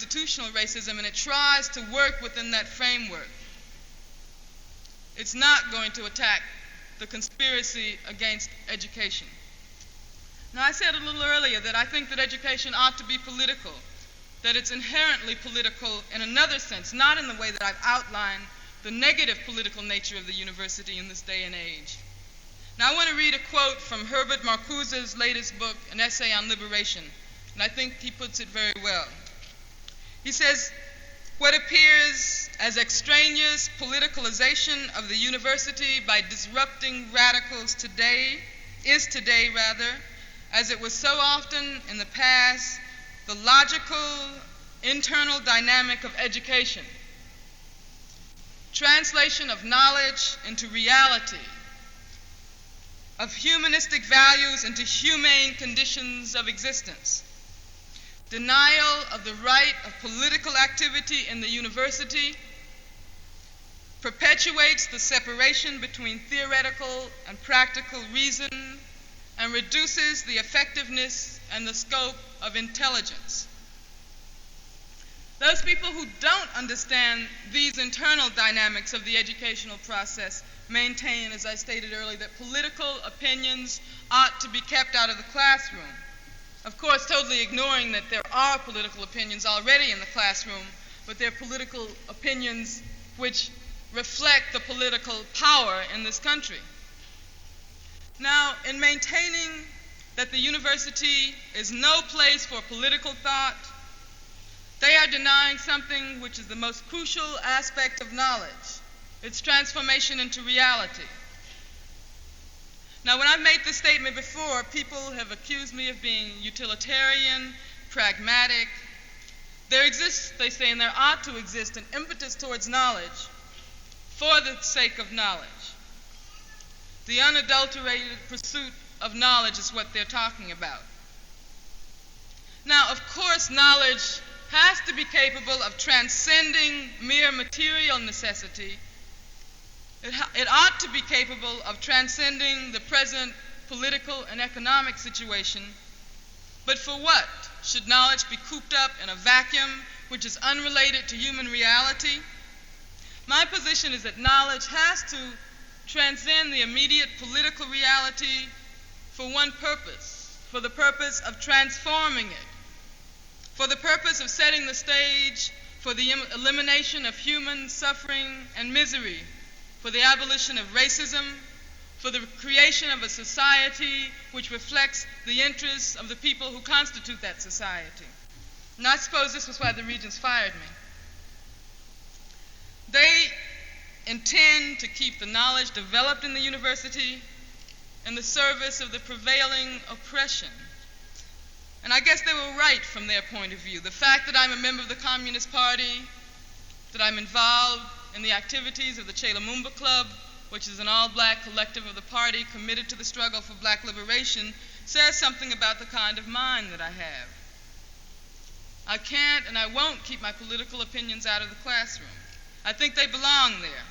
institutional racism, and it tries to work within that framework. It's not going to attack the conspiracy against education. Now, I said a little earlier that I think that education ought to be political, that it's inherently political in another sense, not in the way that I've outlined the negative political nature of the university in this day and age. Now, I want to read a quote from Herbert Marcuse's latest book, An Essay on Liberation, and I think he puts it very well. He says, "What appears as extraneous politicalization of the university by disrupting radicals today, as it was so often in the past, the logical internal dynamic of education. Translation of knowledge into reality, of humanistic values into humane conditions of existence. Denial of the right of political activity in the university perpetuates the separation between theoretical and practical reason and reduces the effectiveness and the scope of intelligence." Those people who don't understand these internal dynamics of the educational process maintain, as I stated earlier, that political opinions ought to be kept out of the classroom. Of course, totally ignoring that there are political opinions already in the classroom, but they're political opinions which reflect the political power in this country. Now, in maintaining that the university is no place for political thought, they are denying something which is the most crucial aspect of knowledge, its transformation into reality. Now, when I've made this statement before, people have accused me of being utilitarian, pragmatic. There exists, they say, and there ought to exist, an impetus towards knowledge for the sake of knowledge. The unadulterated pursuit of knowledge is what they're talking about. Now, of course, knowledge has to be capable of transcending mere material necessity. It ought to be capable of transcending the present political and economic situation. But for what? Should knowledge be cooped up in a vacuum which is unrelated to human reality? My position is that knowledge has to transcend the immediate political reality for one purpose, for the purpose of transforming it, for the purpose of setting the stage for the elimination of human suffering and misery, for the abolition of racism, for the creation of a society which reflects the interests of the people who constitute that society. And I suppose this was why the Regents fired me. They intend to keep the knowledge developed in the university in the service of the prevailing oppression. And I guess they were right from their point of view. The fact that I'm a member of the Communist Party, that I'm involved in the activities of the Che Lumumba Club, which is an all-black collective of the party committed to the struggle for black liberation, says something about the kind of mind that I have. I can't and I won't keep my political opinions out of the classroom. I think they belong there.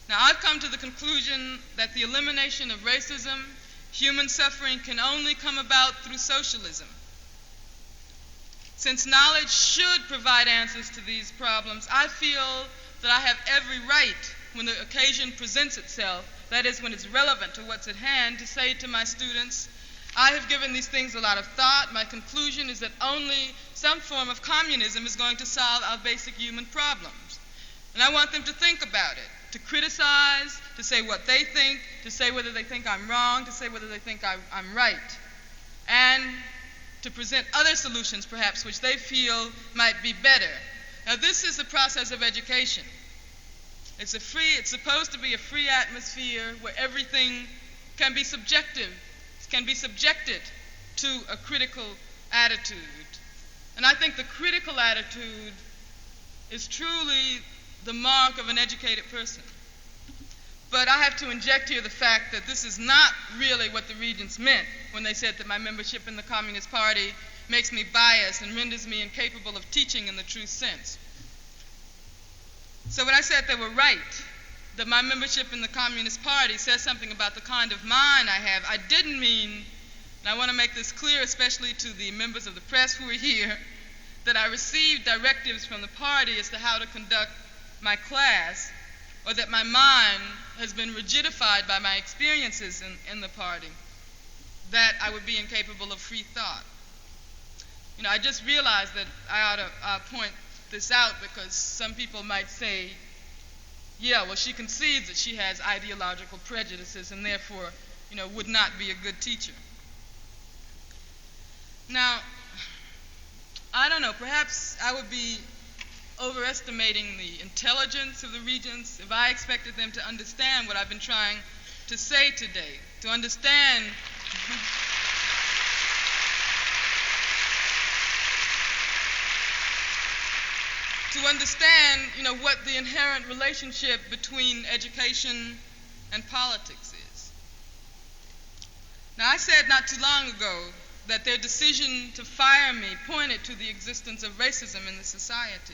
Now, I've come to the conclusion that the elimination of racism, human suffering, can only come about through socialism. Since knowledge should provide answers to these problems, I feel that I have every right, when the occasion presents itself, that is, when it's relevant to what's at hand, to say to my students, I have given these things a lot of thought. My conclusion is that only some form of communism is going to solve our basic human problems. And I want them to think about it, to criticize, to say what they think, to say whether they think I'm wrong, to say whether they think I'm right, and to present other solutions, perhaps, which they feel might be better. Now, this is the process of education. It's supposed to be a free atmosphere where everything can be subjected to a critical attitude. And I think the critical attitude is truly the mark of an educated person. But I have to inject here the fact that this is not really what the Regents meant when they said that my membership in the Communist Party makes me biased and renders me incapable of teaching in the true sense. So when I said they were right, that my membership in the Communist Party says something about the kind of mind I have, I didn't mean, and I want to make this clear, especially to the members of the press who are here, that I received directives from the party as to how to conduct my class, or that my mind has been rigidified by my experiences in the party, that I would be incapable of free thought. I just realized that I ought to point this out, because some people might say, yeah, well, she concedes that she has ideological prejudices and therefore, would not be a good teacher. Now, I don't know, perhaps I would be overestimating the intelligence of the regents if I expected them to understand what I've been trying to say today, to understand what the inherent relationship between education and politics is. Now, I said not too long ago that their decision to fire me pointed to the existence of racism in the society.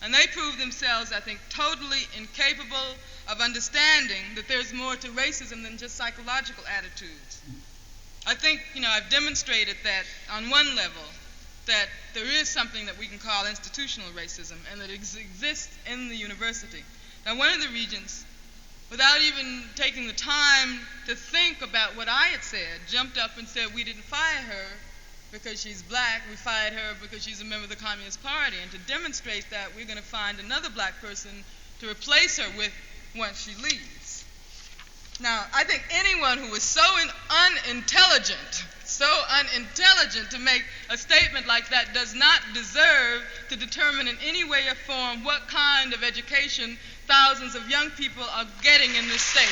And they proved themselves, I think, totally incapable of understanding that there's more to racism than just psychological attitudes. I think, I've demonstrated that on one level, that there is something that we can call institutional racism, and that it exists in the university. Now, one of the regents, without even taking the time to think about what I had said, jumped up and said, we didn't fire her because she's black, we fired her because she's a member of the Communist Party. And to demonstrate that, we're going to find another black person to replace her with once she leaves. Now, I think anyone who is so unintelligent to make a statement like that does not deserve to determine in any way or form what kind of education thousands of young people are getting in this state.